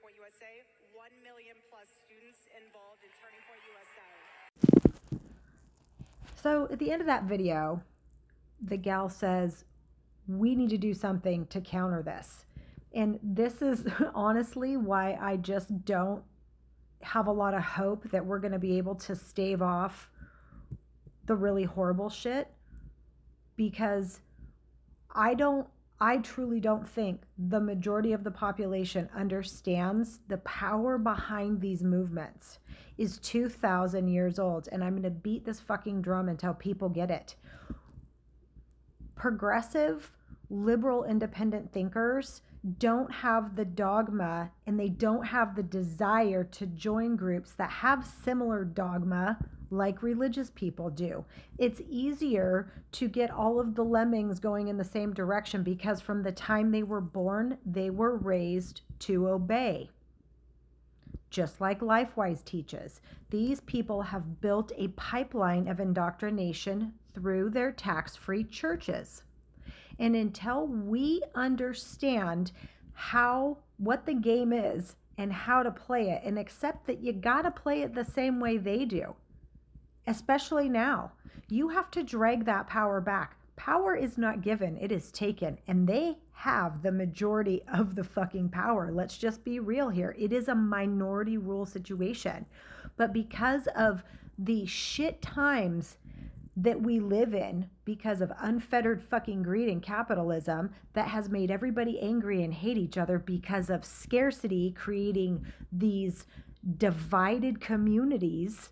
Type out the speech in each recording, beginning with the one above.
Point USA, 1 million plus students involved in Turning Point USA. So at the end of that video, the gal says, we need to do something to counter this. And this is honestly why I just don't have a lot of hope that we're going to be able to stave off the really horrible shit, because I truly don't think the majority of the population understands the power behind these movements is 2,000 years old. And I'm going to beat this fucking drum until people get it. Progressive, liberal, independent thinkers don't have the dogma and they don't have the desire to join groups that have similar dogma like religious people do. It's easier to get all of the lemmings going in the same direction because from the time they were born, they were raised to obey. Just like LifeWise teaches, these people have built a pipeline of indoctrination through their tax-free churches. And until we understand what the game is and how to play it, and accept that you got to play it the same way they do, especially now, you have to drag that power back. Power is not given, it is taken, and they have the majority of the fucking power. Let's just be real here. It is a minority rule situation. But because of the shit times that we live in, because of unfettered fucking greed and capitalism that has made everybody angry and hate each other because of scarcity, creating these divided communities,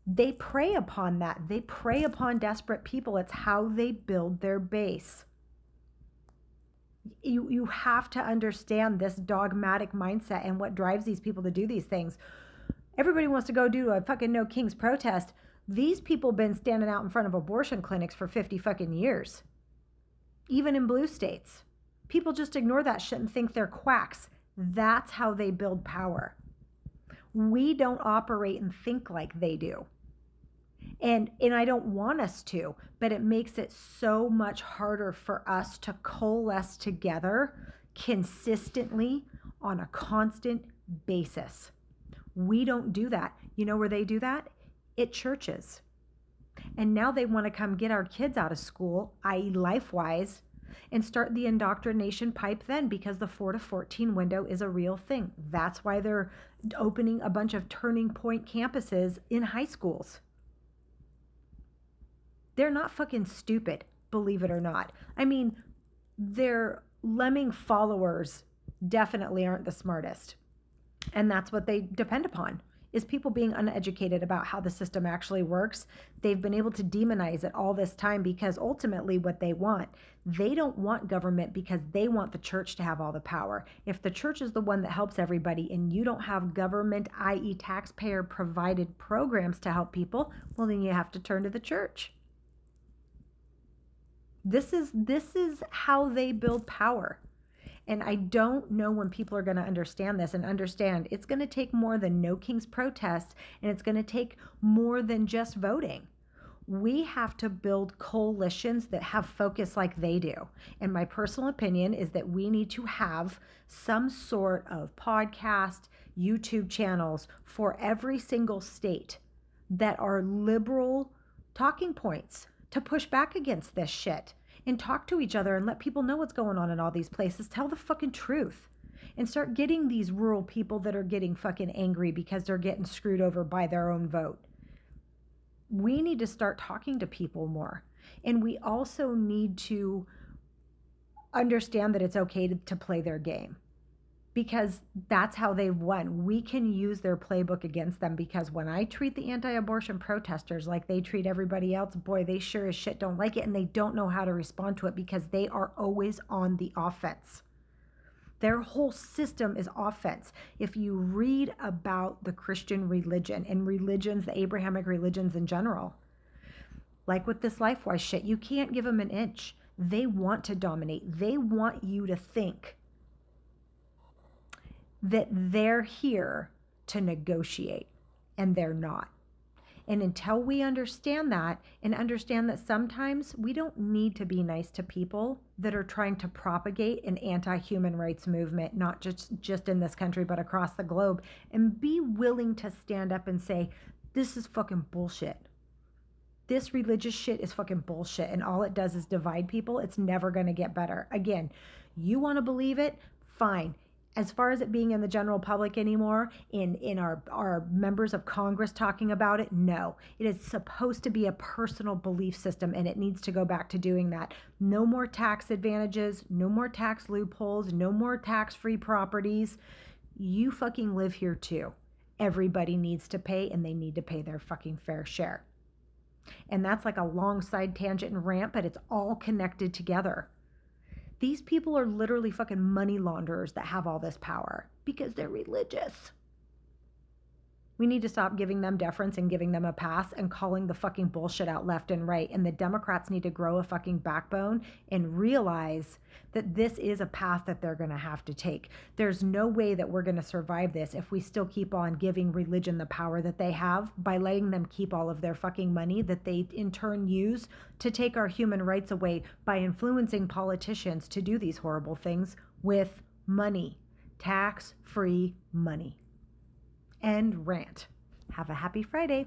they prey upon that. They prey upon desperate people. It's how they build their base. You have to understand this dogmatic mindset and what drives these people to do these things. Everybody wants to go do a fucking No Kings protest. These people been standing out in front of abortion clinics for 50 fucking years. Even in blue states. People just ignore that shit and think they're quacks. That's how they build power. We don't operate and think like they do. And I don't want us to, but it makes it so much harder for us to coalesce together consistently on a constant basis. We don't do that. You know where they do that? At churches. And now they want to come get our kids out of school, i.e. LifeWise, and start the indoctrination pipe then, because the 4 to 14 window is a real thing. That's why they're opening a bunch of Turning Point campuses in high schools. They're not fucking stupid, believe it or not. I mean, their lemming followers definitely aren't the smartest. And that's what they depend upon, is people being uneducated about how the system actually works. They've been able to demonize it all this time because ultimately what they don't want government because they want the church to have all the power. If the church is the one that helps everybody and you don't have government, i.e. taxpayer provided programs to help people, well, then you have to turn to the church. This is how they build power. And I don't know when people are going to understand this and understand it's going to take more than No Kings protests, and it's going to take more than just voting. We have to build coalitions that have focus like they do. And my personal opinion is that we need to have some sort of podcast, YouTube channels for every single state that are liberal talking points to push back against this shit and talk to each other and let people know what's going on in all these places. Tell the fucking truth and start getting these rural people that are getting fucking angry because they're getting screwed over by their own vote. We need to start talking to people more. And we also need to understand that it's okay to play their game, because that's how they've won. We can use their playbook against them, because when I treat the anti-abortion protesters like they treat everybody else, boy, they sure as shit don't like it, and they don't know how to respond to it because they are always on the offense. Their whole system is offense. If you read about the Christian religion and religions, the Abrahamic religions in general, like with this LifeWise shit, you can't give them an inch. They want to dominate. They want you to think that they're here to negotiate, and they're not. And until we understand that and understand that sometimes we don't need to be nice to people that are trying to propagate an anti-human rights movement, not just in this country, but across the globe, and be willing to stand up and say, this is fucking bullshit. This religious shit is fucking bullshit, and all it does is divide people. It's never going to get better. Again, you want to believe it? Fine. As far as it being in the general public anymore, in our members of Congress talking about it, no. It is supposed to be a personal belief system, and it needs to go back to doing that. No more tax advantages, no more tax loopholes, no more tax-free properties. You fucking live here too. Everybody needs to pay, and they need to pay their fucking fair share. And that's like a long side tangent and rant, but it's all connected together. These people are literally fucking money launderers that have all this power because they're religious. We need to stop giving them deference and giving them a pass and calling the fucking bullshit out left and right. And the Democrats need to grow a fucking backbone and realize that this is a path that they're going to have to take. There's no way that we're going to survive this if we still keep on giving religion the power that they have by letting them keep all of their fucking money that they in turn use to take our human rights away by influencing politicians to do these horrible things with money, tax-free money. End rant. Have a happy Friday.